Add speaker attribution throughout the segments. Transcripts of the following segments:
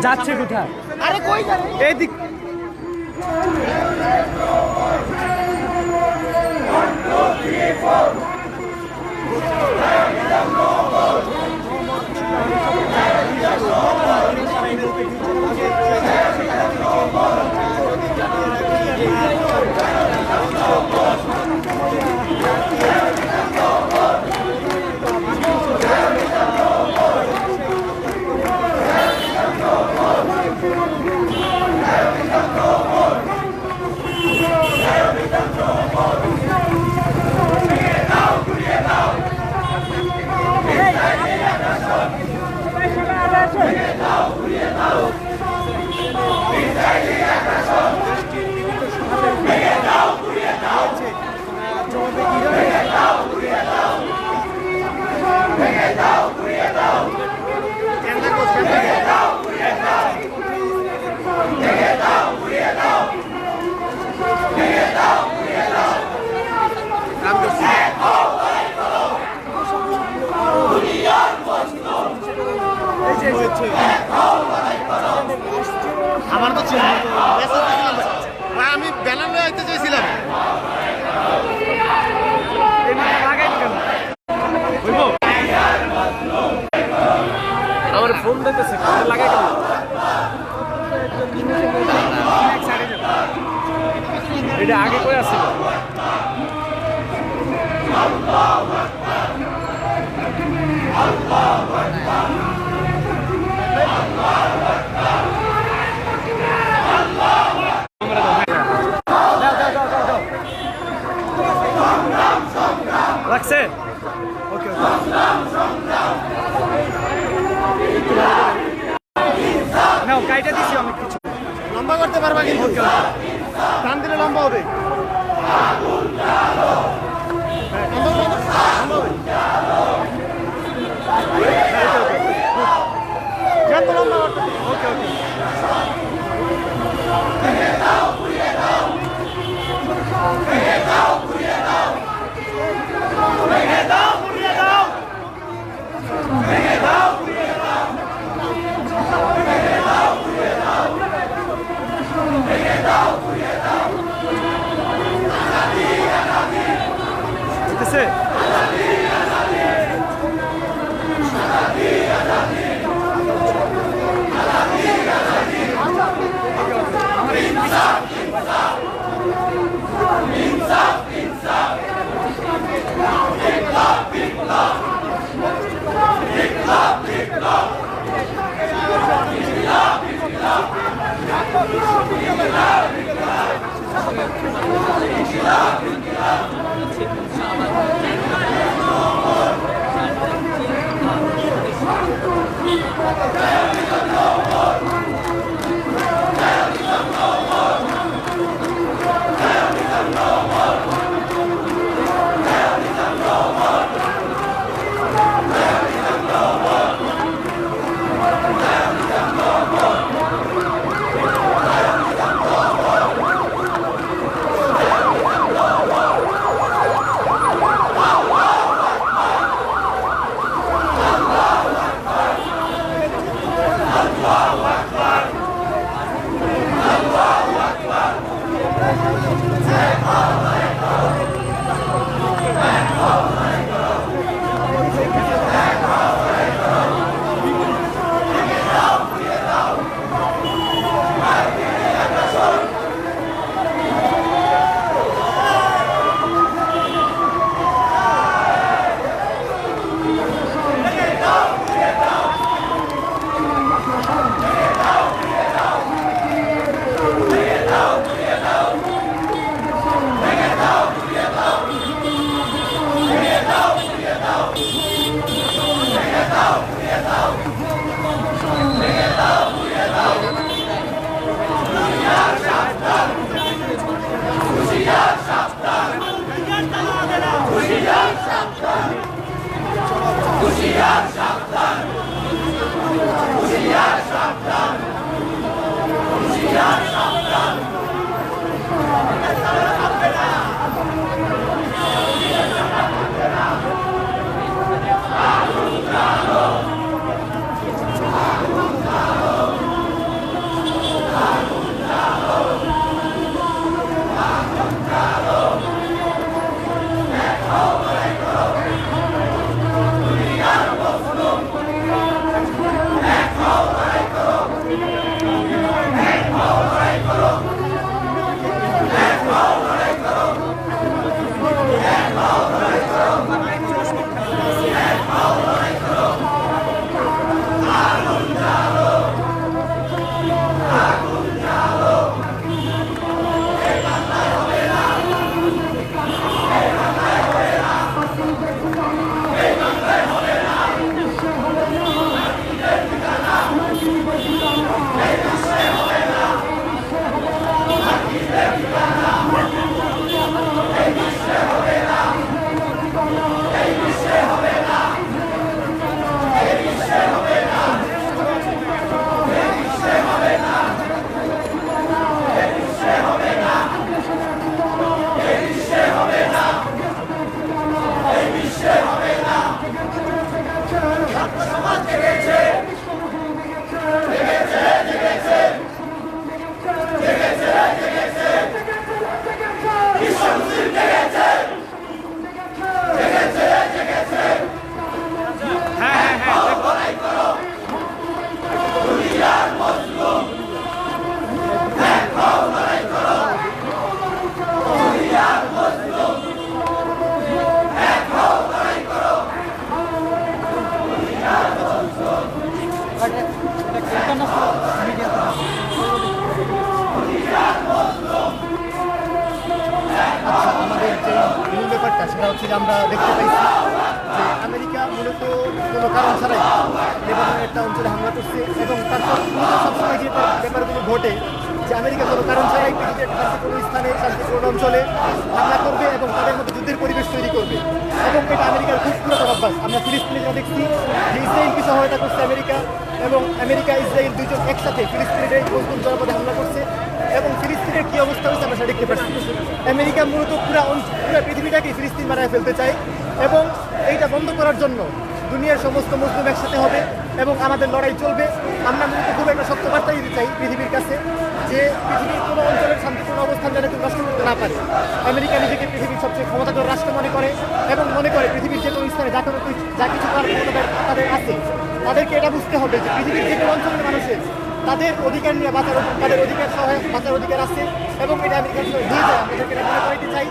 Speaker 1: যাচ্ছে কোথায়? আরে কই যাবে? এইদিক।
Speaker 2: আমার তো আমি ব্যানার নিয়ে আইতে চাইছিলাম।
Speaker 1: আমার ফোন দিতেছে লাগাই কেন? এটা আগে কই আসছিল? লাগছে? ওকে নাও কাইটা দিছি অনেক কিছু।
Speaker 2: লম্বা করতে পারবা কিন্তু টান দিলে লম্বা হবে। যত লম্বা করতে। ওকে ওকে
Speaker 1: ঠিক আছে।
Speaker 2: সেটা হচ্ছে যে আমরা দেখতে পাইছি যে আমেরিকা মূলত কোনো কারণ ছাড়াই লেবাননের একটা অঞ্চলে হামলা করছে এবং তারপর মূলত সবসময় যে ব্যাপারগুলো ঘটে যে আমেরিকা কোনো কারণ ছাড়াই পৃথিবীর একটা শান্তিপূর্ণ স্থানে শান্তিপূর্ণ অঞ্চলে হামলা করবে এবং তাদের মধ্যে যুদ্ধের পরিবেশ তৈরি করবে এবং এটা আমেরিকার খুব পুরাতন অভ্যাস। আমরা ফিলিস্তিনে যা দেখছি যে ইসরায়েলকে সহায়তা করছে আমেরিকা এবং আমেরিকা ইসরায়েল দুইজন একসাথে ফিলিস্তিনের এই মজলুম জনপদে হামলা করছে এবং ফিলিস্তিনের কী অবস্থা হয়েছে আমরা সেটা দেখতে পাচ্ছি। আমেরিকা মূলত পুরা পৃথিবীটাকে ফিলিস্তিন বানায় ফেলতে চায় এবং এইটা বন্ধ করার জন্য দুনিয়ার সমস্ত মুসলিম একসাথে হবে এবং আমাদের লড়াই চলবে। আমরা মূলত খুব একটা শক্ত বার্তা দিতে চাই পৃথিবীর কাছে যে পৃথিবীর কোনো অঞ্চলের শান্তিপূর্ণ অবস্থান যেন কেউ নষ্ট করতে না পারে। আমেরিকা নিজেকে পৃথিবীর সবচেয়ে ক্ষমতাধর রাষ্ট্র মনে করে এবং মনে করে পৃথিবীর যে কোনো স্থানে যা কিছু করার ক্ষমতা তাদের আছে, তাদেরকে এটা বুঝতে হবে যে পৃথিবীর যে কোনো অঞ্চলের মানুষের তাদের অধিকার নিয়ে তাদের অধিকার সহ বাঁচার অধিকার আছে এবং এটা আমেরিকার সঙ্গে নিয়ে যায়। আমাদেরকে এটা মনে করাইতে চাই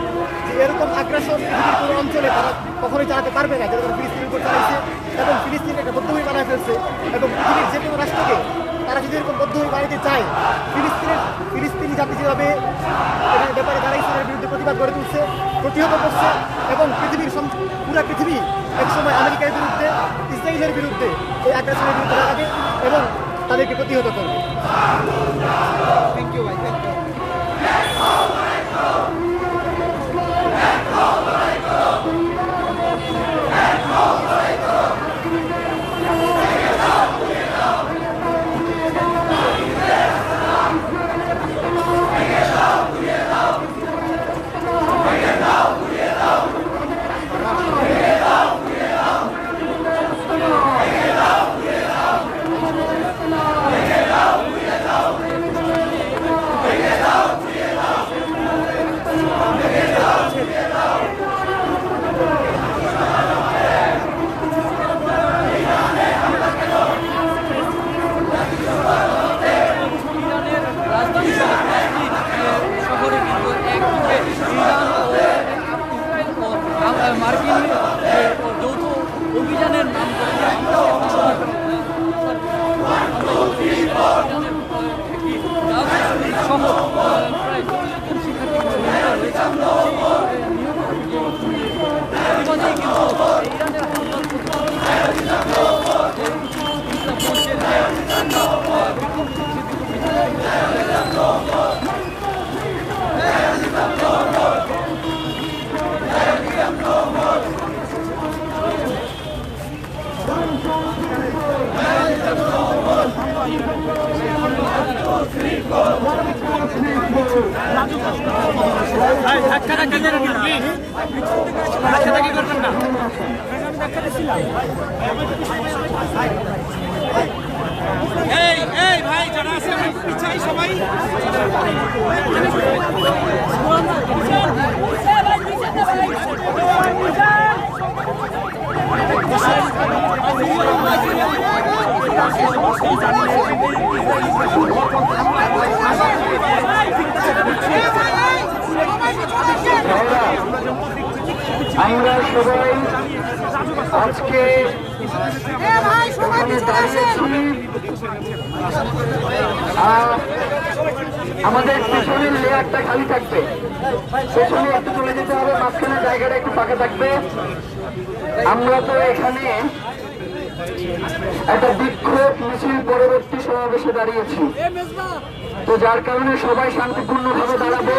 Speaker 2: যে এরকম আগ্রাসন পৃথিবীর কোনো অঞ্চলে তারা কখনোই চালাতে পারবে না, যেরকম ফিলিস্তিনের উপর চালাইছে এবং ফিলিস্তিন একটা বদ্ধভূমি বানায় ফেলছে এবং পৃথিবীর যে কোনো রাষ্ট্রকে তারা যদি এরকম বদ্ধভূমি বানাইতে চায়, ফিলিস্তিনি জাতি যেভাবে এটার ব্যাপারে দাঁড়াইছে এর বিরুদ্ধে প্রতিবাদ গড়ে তুলছে, প্রতিহত করছে এবং পুরা পৃথিবী একসময় আমেরিকার বিরুদ্ধে ইসরায়েলের বিরুদ্ধে এই আগ্রাসনের বিরুদ্ধে দাঁড়াবে এবং তাদেরকে প্রতিহত করবে।
Speaker 1: থ্যাংক ইউ ভাই, থ্যাংক ইউ।
Speaker 3: মার্কিন যৌথ অভিযানের নাম করে সহ প্রায় 40 জন শিক্ষার্থী ইতিমধ্যেই কিন্তু ইরানের
Speaker 1: ধাক্কা করবেন না। এই ভাই যারা আছে পিছাই সবাই
Speaker 4: আমরা সবাই আজকে আমাদের পেছনের লেয়ারটা খালি থাকবে, পেছনে একটু চলে যেতে হবে, মাঝখানে জায়গাটা একটু ফাঁকা থাকবে। আমরা তো এখানে একটা বিক্ষোভ মিছিল পরবর্তী সমাবেশে দাঁড়িয়েছি, তো যার কারণে সবাই শান্তিপূর্ণভাবে দাঁড়াবো,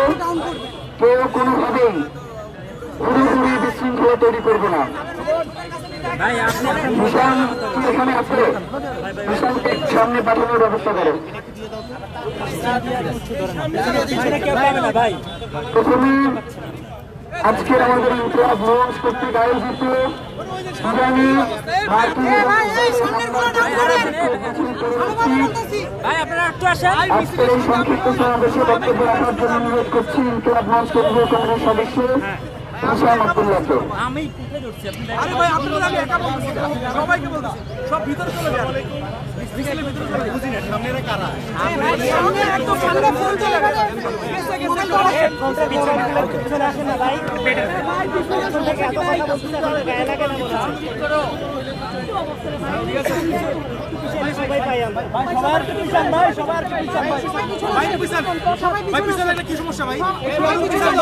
Speaker 4: কেউ কোনোভাবেই হুড়ি বিশৃঙ্খলা তৈরি করবো না। মিশন এখানে আছে, মিশনকে সামনে পাঠানোর ব্যবস্থা করো। প্রথমে আজকের আমাদের ইনকিলাব মঞ্চ কর্তৃক আয়োজিত ইরানি আজকের এই সংক্ষিপ্ত সমাবেশে বক্তব্য রাখার জন্য অনুরোধ করছি ইনকিলাব মঞ্চ কেন্দ্রীয় কমিটির সদস্য হুসাইন আব্দুল্লাহকে।
Speaker 1: আরে ভাই আপনাদের আমি একা বলতেছি, সবাইকে বলতেছি, সব ভিতরে চলে যান।
Speaker 2: বুঝি না সামনে কারা
Speaker 1: সামনে একদম সামনে ফোন চলে গেছে
Speaker 2: পিছনে আসেন না ভাই সবাই পাই আমরা সবার পিছন ভাই সবার পিছন
Speaker 1: ভাই পিছন ভাই পিছন এটা কি সমস্যা ভাই এই মারো পিছন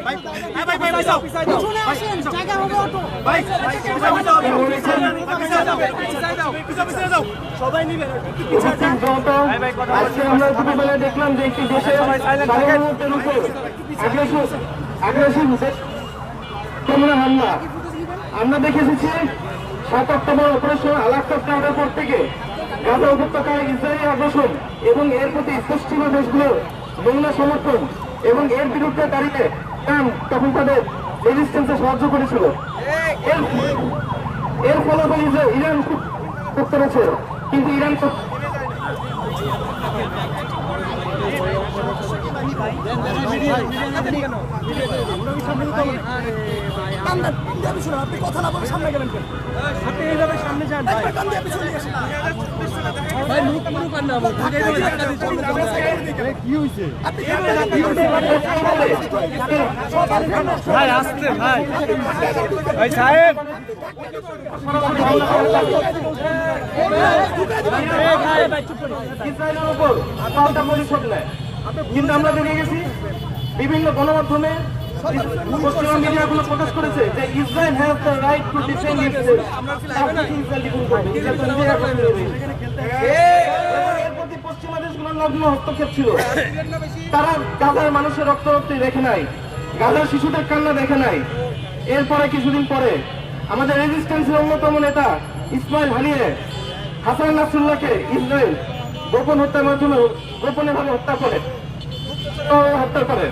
Speaker 1: ভাই ভাই ভাই যাও পিছনে আসেন জায়গা হবে অটো ভাই পিছনে যাও সবাই নিবেন
Speaker 4: আজকে আমরা ছোটবেলায় দেখলাম যে একটি দেশে সাধারণতের উপর আগ্রাসী হামলা আমরা দেখে এসেছি 7 অক্টোবর অপারেশন আল-আকসা প্রাণের পর থেকে গাজা উপত্যকায় ইসরায়েলি আগ্রাসন এবং এর প্রতি পশ্চিমা দেশগুলোর মৌন সমর্থন এবং এর বিরুদ্ধে দাঁড়িয়ে ইরান তখন তাদের রেজিস্ট্যান্সে সাহায্য করেছিল। এর ফলাফল ইরান খুব করতে পেরেছে, কিন্তু ইরান
Speaker 1: আপনি কথা না বলে সামনে গেলেন আপনি এইভাবে সামনে যান ভাই মুখ মুখ কান্না
Speaker 2: কি হইছে
Speaker 1: ভাই আসতে ভাই ভাই সাহেব
Speaker 4: ইসরায়েলের উপর পাল্টা প্রতিশোধ নেয়। কিন্তু আমরা দেখে গেছি বিভিন্ন গণমাধ্যমে পশ্চিমা মিডিয়াগুলো প্রকাশ করেছে যে Israel has the right to defend itself. এর প্রতি পশ্চিমা দেশগুলোর নগ্ন হস্তক্ষেপ ছিল। তারা গাজার মানুষের রক্তারক্তি দেখে নাই, গাজার শিশুদের কান্না দেখে নাই। এরপরে কিছুদিন পরে আমাদের রেজিস্ট্যান্সের অন্যতম নেতা ইসমাইল হানিয়ে হাসান নাসরুল্লাহকে ইসরায়েল গোপন হত্যার মাধ্যমে গোপনে ভাবে হত্যা করে।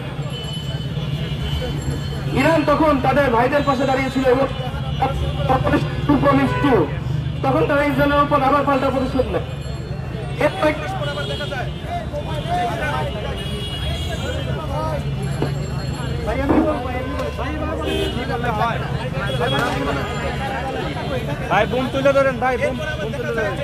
Speaker 4: ইরান তখন তাদের ভাইদের পাশে দাঁড়িয়েছিল এবং তখন তারা ইসরায়েলের উপর আবার পাল্টা প্রতিশোধ নেয়।
Speaker 2: ভাই বুম তুলে ধরেন ভাই বুম তুলে ধরেন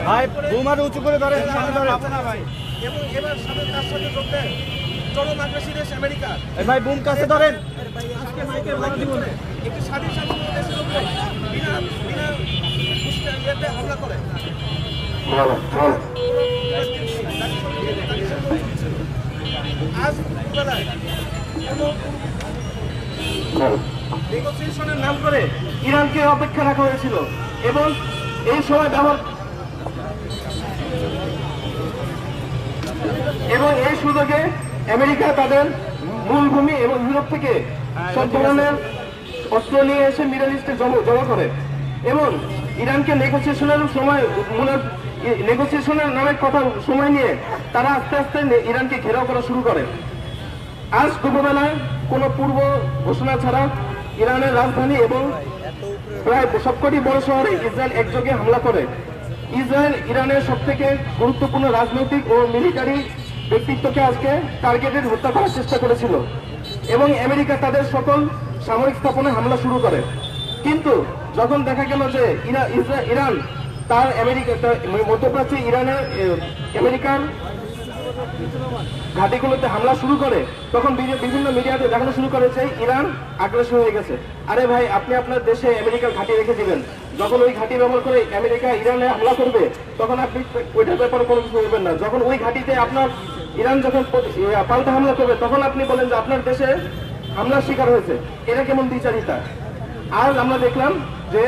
Speaker 2: ভাই বুম আর উঁচু করে ধরেন সামনে ধরেন
Speaker 1: ভাই এবং এবার সাথে তার সাথে যোগ দেয় চরম আগ্রাসী দেশ আমেরিকা
Speaker 2: ভাই বুম কাছে ধরেন
Speaker 1: আজকে মাইকেল জীবনে একটি স্বাধীন শাসন দেশের উপরে বিনা হামলা করে আজ বেলায়
Speaker 4: নেগোসিয়েশনের নাম করে ইরানকে অপেক্ষা রাখা হয়েছিল এবং এই সময় এবং এই সুযোগে আমেরিকা তাদের মূল ভূমি এবং ইউরোপ থেকে সব ধরনের অস্ত্র নিয়ে এসে মিডল ইস্টে জমা করে এবং ইরানকে নেগোসিয়েশনের নামের কথা সময় নিয়ে তারা আস্তে আস্তে ইরানকে ঘেরাও করা শুরু করে। আজ দুপুরবেলায় কোনো পূর্ব ঘোষণা ছাড়া ইরানের রাজধানী এবং প্রায় সবকটি বড় শহরে ইসরায়েল একযোগে হামলা করে। ইসরায়েল ইরানের সবথেকে গুরুত্বপূর্ণ রাজনৈতিক ও মিলিটারি ব্যক্তিত্বকে আজকে টার্গেটেড হত্যা করার চেষ্টা করেছিল এবং আমেরিকা তাদের সকল সামরিক স্থাপনায় হামলা শুরু করে। কিন্তু যখন দেখা গেল যে ইরান তার মধ্যপ্রাচ্যে আমেরিকার ঘাঁটিগুলোতে হামলা শুরু করে, তখন বিভিন্ন মিডিয়াতে দেখানো শুরু করেছে ইরান আগ্রাসী হয়ে গেছে। আরে ভাই, আপনি আপনার দেশে আমেরিকার ঘাঁটি রেখে দিবেন, যখন ওই ঘাঁটি ব্যবহার করে আমেরিকা ইরানে হামলা করবে তখন আপনি ওইটার ব্যাপারে কোনো কিছু বলবেন না। যখন ওই ঘাঁটিতে আপনার ইরান যখন পাল্টা হামলা করবে তখন আপনি বলেন যে আপনার দেশে হামলার শিকার হয়েছে। এটা কেমন দ্বিচারিতা? আজ আমরা দেখলাম যে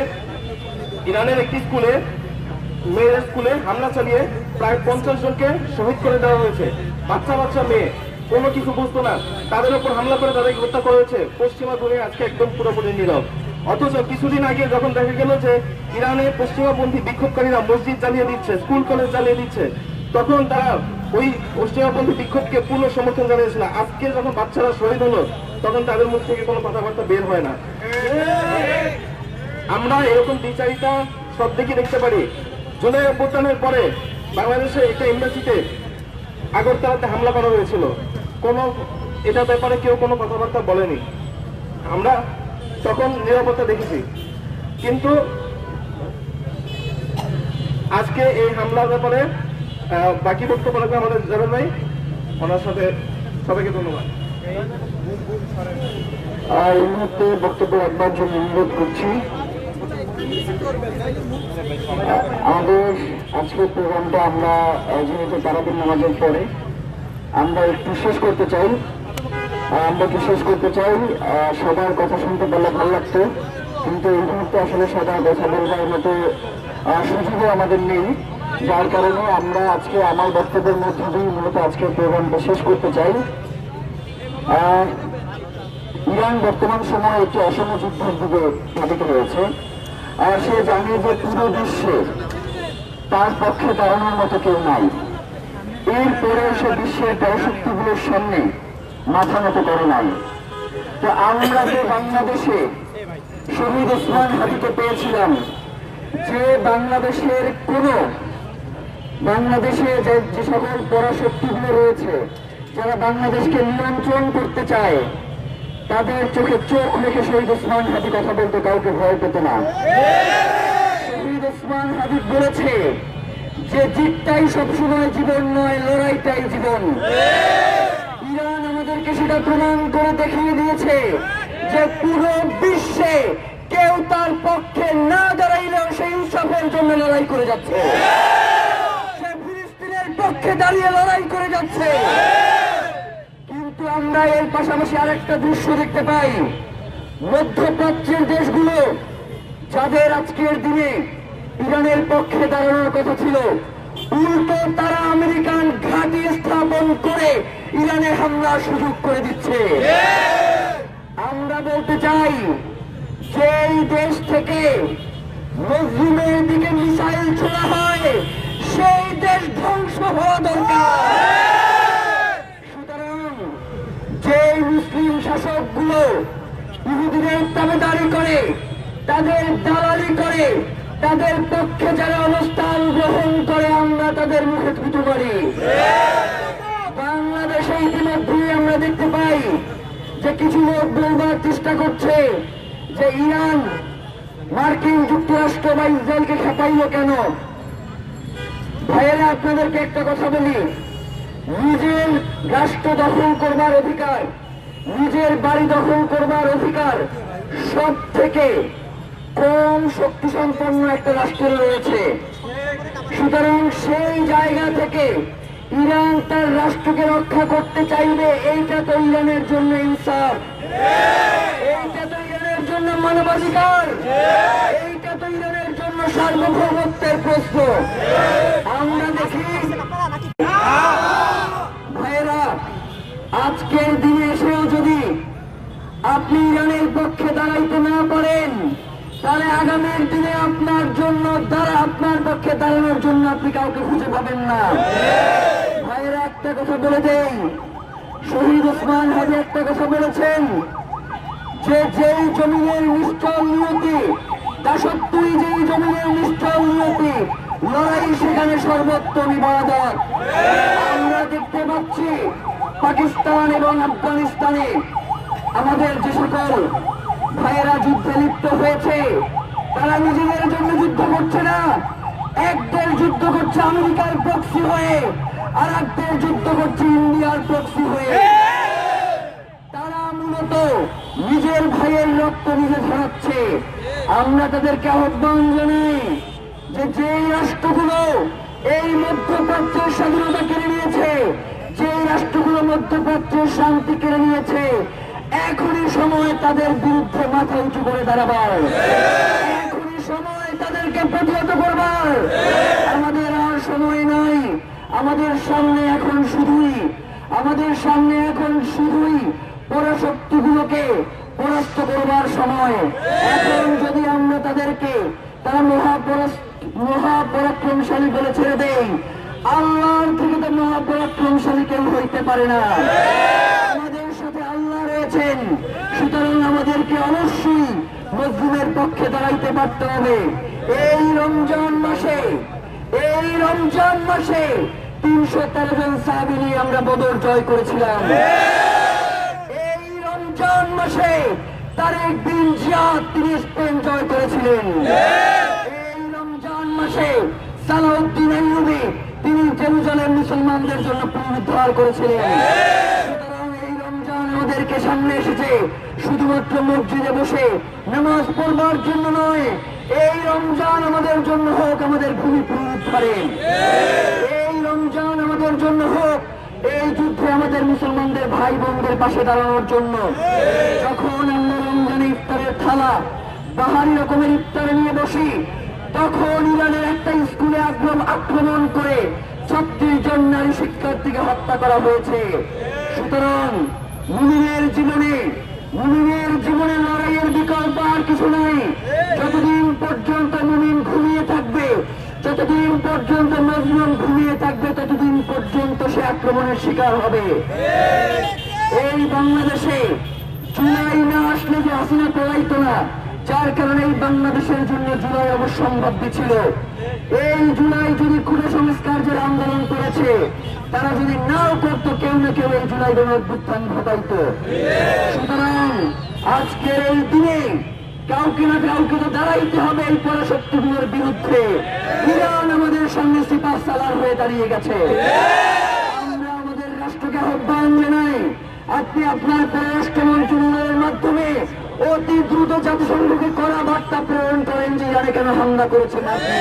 Speaker 4: ইরানের একটি মেয়ের স্কুলে হামলা চালিয়ে প্রায় 50 জনকে শহীদ করে দেওয়া হয়েছে। বাচ্চা মেয়ে কোনো কিছু বুঝতো না, তাদের উপর হামলা করে তাদেরকে হত্যা করা হয়েছে। পশ্চিমা দুনিয়া আজকে একদম পুরোপুরি নীরব। অথচ কিছুদিন আগে যখন দেখা গেল যে ইরানে পশ্চিমাপন্থী বিক্ষোভকারীরা মসজিদ জ্বালিয়ে দিচ্ছে, স্কুল কলেজ জ্বালিয়ে দিচ্ছে, তখন তারা ওই পশ্চিমাপন্থী বিক্ষোভকে পূর্ণ সমর্থন জানিয়েছিল। আজকে যখন বাচ্চারা শহীদ হলো তখন তাদের মুখ থেকে কোনো কথাবার্তা বের হয় না। আমরা এরকম দ্বিচারিতা সব দিকে দেখতে পারি। জুলাই অভ্যুত্থানের পরে বাংলাদেশে একটা এমবাসিতে আগরতলাতে হামলা করা হয়েছিল, এটা ব্যাপারে কেউ কোনো কথাবার্তা বলেনি। আমরা তখন নিরাপত্তা দেখেছি।
Speaker 5: কিন্তু আজকে এই হামলার ব্যাপারে বাকি বক্তব্য রাখবে আমাদের জাবেদ ভাই, ওনার সাথে সবাইকে ধন্যবাদ।
Speaker 4: এই মুহূর্তে বক্তব্য রাখবার জন্য অনুরোধ করছি আমাদের আজকের প্রোগ্রামটা আমরা যেহেতু তারাবির নামাজের পরে আমরা একটু শেষ করতে চাই। সবার কথা শুনতে পারলে ভালো লাগতো, কিন্তু এই মুহূর্তে আসলে সবার কথা বলবার মতো সুযোগও আমাদের নেই, যার কারণে আমরা আজকে আমার বক্তব্যের মধ্যে দিয়ে মূলত আজকের প্রোগ্রামটা শেষ করতে চাই। ইরান বর্তমান সময়ে একটি অসম যুদ্ধের দিকে ধাবিত হয়েছে, আর সে জানে যে পুরো বিশ্বে তার পক্ষে দাঁড়ানোর মতো কেউ নাই। এরপরে সে বিশ্বের পরাশক্তিগুলোর সামনে মাথা নত করে নাই। তো আমরা যে বাংলাদেশে শহীদ ওসমান হাদিকে পেয়েছিলাম, যে বাংলাদেশের বাংলাদেশে যে সকল পরাশক্তিগুলো রয়েছে যারা বাংলাদেশকে নিয়ন্ত্রণ করতে চায়, তাদের চোখে চোখ রেখে শহীদ ওসমান হাদি কথা বলতে কাউকে ভয় পেত না। শহীদ ওসমান হাদি বলেছে যে জিতটাই সবসময় জীবন নয়, লড়াইটাই জীবন। ইরান আমাদেরকে সেটা প্রমাণ করে দেখিয়ে দিয়েছে যে পুরো বিশ্বে কেউ তার পক্ষে না দাঁড়াইলেও সেই ইনসাফের জন্য লড়াই করে যাচ্ছে, সে ফিলিস্তিনের পক্ষে দাঁড়িয়ে লড়াই করে যাচ্ছে। কিন্তু আমরা এর পাশাপাশি আরেকটা দৃশ্য দেখতে পাই, মধ্যপ্রাচ্যের দেশগুলো যাদের আজকের দিনে ইরানের পক্ষে দাঁড়ানোর কথা ছিল, উল্টো তারা আমেরিকান ঘাঁটি স্থাপন করে ইরানে হামলার সুযোগ করে দিচ্ছে। আমরা বলতে চাই যেই দেশ থেকে মজলুমের দিকে মিসাইল ছোড়া হয় সেই দেশ ধ্বংস হওয়া দরকার। সুতরাং যে মুসলিম শাসকগুলো ইহুদিদের তাবেদারি করে, তাদের দালালি করে, তাদের পক্ষে যারা অবস্থান গ্রহণ করে, আমরা তাদের মুখে থুতু করি। বাংলাদেশে ইতিমধ্যে আমরা দেখতে পাই যে কিছু লোক বলবার চেষ্টা করছে যে ইরান মার্কিন যুক্তরাষ্ট্র বা ইসরায়েলকে খেপাইল কেন। ভাইয়েরা, আপনাদেরকে একটা কথা বলি, নিজের রাষ্ট্র দখল করবার অধিকার, নিজের বাড়ি দখল করবার অধিকার সব থেকে কম শক্তি সম্পন্ন একটা রাষ্ট্রের রয়েছে। সুতরাং সেই জায়গা থেকে ইরান তার রাষ্ট্রকে রক্ষা করতে চাইবে, এইটা তো ইরানের জন্য ইনসাফ, এইটা তো ইরানের জন্য মানবাধিকার, এইটা তো ইরানের জন্য সার্বভৌমত্বের প্রশ্ন। আমরা দেখি ভাইয়েরা, আজকের দিনে এসেও যদি আপনি ইরানের পক্ষে দাঁড়াইতে না পারেন, তাহলে আগামীর দিনে আপনার পক্ষে দাঁড়ানোর জন্য আপনি কাউকে খুঁজে পাবেন না। ভাইয়েরা, একটা কথা বলে দেই, শহীদ ওসমান হাদি একটা কথা বলেছেন যে যেই জমিনের নিশ্চল নিয়তি, দাসত্বই যেই জমিনের নিশ্চল নিয়তি, লড়াই সেখানে সর্বোত্তম ইবাদত। আমরা দেখতে পাচ্ছি পাকিস্তান এবং আফগানিস্তানে আমাদের যে সকল ভাইয়েরা যুদ্ধে লিপ্ত হয়েছে, তারা নিজেদের জন্য যুদ্ধ করছে না, একদের যুদ্ধ করছে আমেরিকার প্রক্সি হয়ে, আর একদের যুদ্ধ করছে ইন্ডিয়ার প্রক্সি হয়ে। তারা মূলত নিজের ভাইয়ের রক্ত নিজে ধরাচ্ছে। আমরা তাদেরকে আহ্বান জানাই যে যেই রাষ্ট্রগুলো এই মধ্যপ্রাচ্যের স্বাধীনতা কেড়ে নিয়েছে, যেই রাষ্ট্রগুলো মধ্যপ্রাচ্যের শান্তি কেড়ে নিয়েছে, এখনই সময় তাদের বিরুদ্ধে মাথা উঁচু করে দাঁড়াবার, এখনই সময় তাদেরকে প্রতিহত করবার। আমাদের আর সময় নাই, আমাদের সামনে এখন শুধুই পরাশক্তিগুলোকে পরাস্ত করবার সময়। এখন যদি আমরা তারা মহাপরাক্রমশালী বলে ছেড়ে দেই, আল্লাহর থেকে তো মহাপরাক্রমশালী কেউ হইতে পারে না। আমাদের সাথে আল্লাহ রয়েছেন, সুতরাং আমাদেরকে অবশ্যই মজলুমের পক্ষে দাঁড়াইতে পারতে হবে। এই রমজান মাসে 313 জন সাহাবী নিয়ে আমরা বদর জয় করেছিলাম। এই রমজান মাসে তারেক বিন জিয়াদ তিনি স্পেন জয় করেছিলেন। এই রমজান মাসে সালাউদ্দিন আইয়ুবী তিনি জেরুজালেম মুসলমানদের জন্য পুনরুদ্ধার করেছিলেন। সুতরাং এই রমজান আমাদেরকে সামনে এসেছে শুধুমাত্র মসজিদে বসে নামাজ পড়বার জন্য নয়, এই রমজান আমাদের জন্য হোক আমাদের ভূমি পুনরুদ্ধারের। এই রমজান আমাদের জন্য হোক এই যুদ্ধে আমাদের মুসলমানদের ভাই বোনদের পাশে দাঁড়ানোর জন্য। যখন আমরা রমজানে ইফতারের থালা বাহারি রকমের ইফতারে নিয়ে বসি, তখন ইরানের একটা স্কুলে আক্রমণ করে 36 জন নারী শিক্ষার্থীকে হত্যা করা হয়েছে। সুতরাং মুমিনের জীবনে লড়াইয়ের বিকল্প আর কিছু নাই। যতদিন পর্যন্ত মুমিন ঘুমিয়ে থাকবে, যতদিন পর্যন্ত মজলুম ঘুমিয়ে থাকবে, ততদিন পর্যন্ত সে আক্রমণের শিকার হবে। এই বাংলাদেশে জুলাই না আসলে যে হাসিনা পলাইতো না, যার কারণে এই বাংলাদেশের জন্য জুলাই অবশ্যম্ভাবী ছিল। এই জুলাই যদি খুলে সংস্কার যারা আন্দোলন করেছে, তারা যদি নাও করতো, কেউ না কেউ এই জুলাই গণঅভ্যুত্থান ঘটাইতো। সুতরাং আজকের এই দিনে কাউকে না কাউকে তো দাঁড়াইতে হবে এই পরাশক্তিগুলোর বিরুদ্ধে। ইরান আমাদের সামনে সিপাহ সালার হয়ে দাঁড়িয়ে গেছে। আমরা আমাদের রাষ্ট্রকে আহ্বান জানাই, আপনি আপনার পররাষ্ট্র মন্ত্রণালয়ের মাধ্যমে অতি দ্রুত জাতিসংঘকে কড়া বার্তা প্রেরণ করেন যে ইরানে কেন হামলা করেছেন আপনি।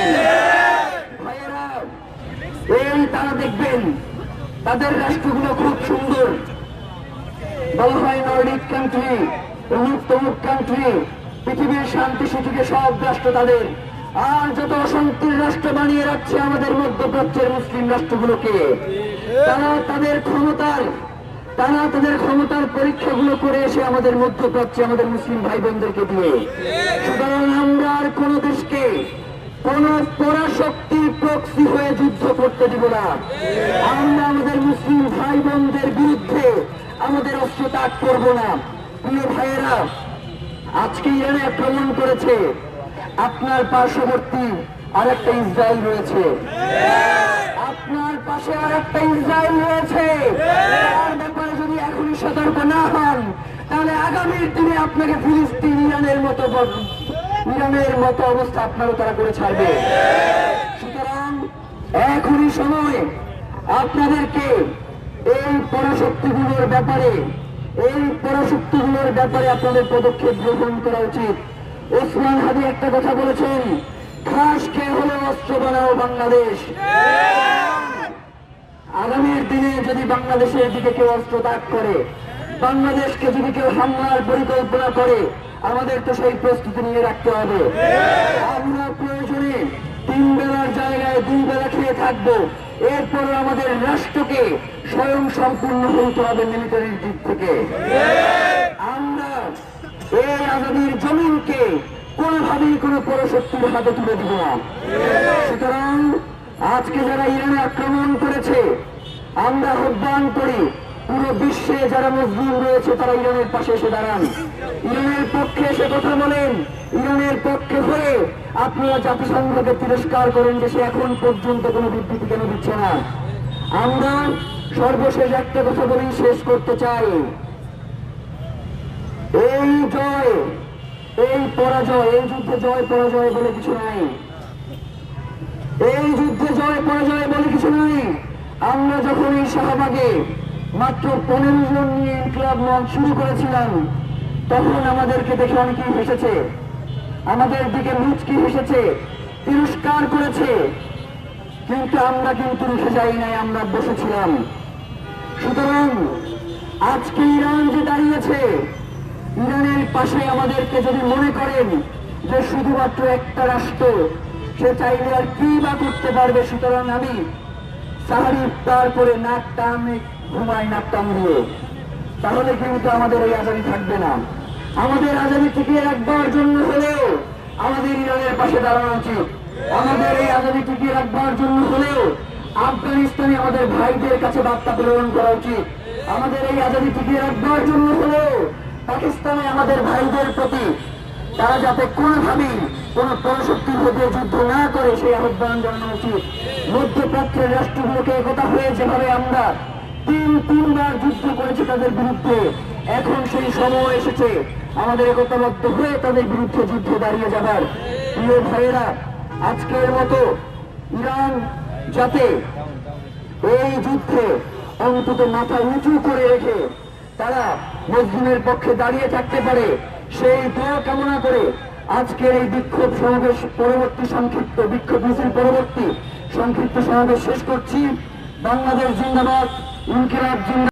Speaker 4: ভাইয়েরা, এই তারা দেখবেন তাদের রাষ্ট্রগুলো খুব সুন্দর, বলা হয় নর্ডিক কান্ট্রি, তমুক কান্ট্রি, পৃথিবীর শান্তি সুযোগে সব রাষ্ট্র তাদের। আর যত অশান্তির রাষ্ট্র বানিয়ে রাখছে আমাদের মধ্যপ্রাচ্যের মুসলিম রাষ্ট্রগুলোকে, তারা তাদের ক্ষমতার পরীক্ষাগুলো করে এসে আমাদের মধ্যপ্রাচ্যে আমাদের মুসলিম ভাই বোনদেরকে দিয়ে। সুতরাং আমরা আর কোন দেশকে কোন পরাশক্তির প্রক্সি হয়ে যুদ্ধ করতে দিব না। আমরা আমাদের মুসলিম ভাই বোনদের বিরুদ্ধে আমাদের অস্ত্র ত্যাগ করব না। প্রিয় ভাইয়েরা, আজকে ইরানে আক্রমণ করেছে, আপনার পার্শ্ববর্তী আর একটা ইসরায়েল রয়েছে, আপনার পাশে আর একটা ইসরায়েল রয়েছে। তার ব্যাপারে যদি এখনই সতর্ক না হন, তাহলে আগামীর দিনে আপনাকে ফিলিস্তিন ইরানের মতো অবস্থা আপনারও তারা করে ছাড়বে। সুতরাং এখনই সময় আপনাদেরকে এই পরাশক্তিগুলোর ব্যাপারে আপনাদের পদক্ষেপ গ্রহণ করা উচিত। ওসমান হাদি একটা কথা বলেছেন, ঘাস খেয়ে হলে অস্ত্র বানাও বাংলাদেশ। আগামীর দিনে যদি বাংলাদেশের দিকে কেউ অস্ত্র ত্যাগ করে, বাংলাদেশকে যদি কেউ হামলার পরিকল্পনা করে, আমাদের তো সেই প্রস্তুতি নিয়ে রাখতে হবে। আমরা প্রয়োজনে 3 বেলার জায়গায় 2 বেলা খেয়ে থাকবো। এরপরে আমাদের রাষ্ট্রকে স্বয়ং সম্পূর্ণ হতে হবে মিলিটারির দিক থেকে। আমরা এই আজাদির জমিনকে কোনোভাবেই কোনো পরাশক্তির হাতে তুলে দিব না। সুতরাং আজকে যারা ইরানে আক্রমণ করেছে, আমরা আহ্বান করি পুরো বিশ্বে যারা মজলুম রয়েছে তারা ইরানের পাশে এসে দাঁড়ান, ইরানের পক্ষে এসে কথা বলেন। ইরানের পক্ষে হয়ে আপনারা জাতিসংঘকে তিরস্কার করেন যে সে এখন পর্যন্ত কোনো বিবৃতি কেন দিচ্ছে না। আমরা সর্বশেষ একটা কথা বলেই শেষ করতে চাই, এই জয়, এই পরাজয়, এই যুদ্ধে জয় পরাজয় বলে কিছু নাই। এই যুদ্ধে জয় পরাজয় বলে কিছু নাই। আমরা যখন এই শাহবাগে মাত্র 15 জন নিয়ে ইনকিলাব মঞ্চ শুরু করেছিলাম, তখন আমাদেরকে দেখে অনেকেই হেসেছে, আমাদের দিকে মুচকি হেসেছে, তিরস্কার করেছে, কিন্তু আমরা কিন্তু রুখে যাই নাই, আমরা বসেছিলাম। সুতরাং আজকে ইরান যে দাঁড়িয়েছে, ইরানের পাশে আমাদেরকে যদি মনে করেন যে শুধুমাত্র একটা রাষ্ট্র, সে চাইলে আর কি বা করতে পারবে। সুতরাং আমি সাহারি ইফতার করে নাক টানে ঘুমাই, নাক টান দিয়ে, তাহলে কিন্তু আমাদের এই আজাদি থাকবে না। আমাদের আজাদি টিকিয়ে রাখবার জন্য হলেও আমাদের ইরানের পাশে দাঁড়ানো উচিত। আমাদের এই আজাদি টিকিয়ে রাখবার জন্য হলেও আফগানিস্তানে আমাদের ভাইদের কাছে বার্তা প্রেরণ করা উচিত। আমাদের এই আজাদি টিকিয়ে রাখবার জন্য হলেও পাকিস্তানে আমাদের ভাইদের প্রতি তারা যাতে কোনোভাবেই কোনো পরাশক্তির মধ্যে যুদ্ধ না করে সেই আহ্বান জানানো উচিত। মধ্যপ্রাচ্যের রাষ্ট্রগুলোকে একতা হয়ে যেভাবে আমরা 3 বার যুদ্ধ করেছি তাদের বিরুদ্ধে, এখন সেই সময় এসেছে আমাদের একতাবদ্ধ হয়ে তাদের বিরুদ্ধে যুদ্ধে দাঁড়িয়ে যাবার। প্রিয় ভাইয়েরা, আজকের মতো ইরান যাতে এই যুদ্ধে অন্তত মাথা উঁচু করে রেখে তারা মুসলিমের পক্ষে দাঁড়িয়ে থাকতে পারে, সেই দোয়া কামনা করে আজকের এই বিক্ষোভ সমাবেশ পরবর্তী সংক্ষিপ্ত বিক্ষোভ মিছিল পরবর্তী সংক্ষিপ্ত সমাবেশ শেষ করছি। বাংলাদেশ জিন্দাবাদ, ইনকিলাব জিন্দাবাদ।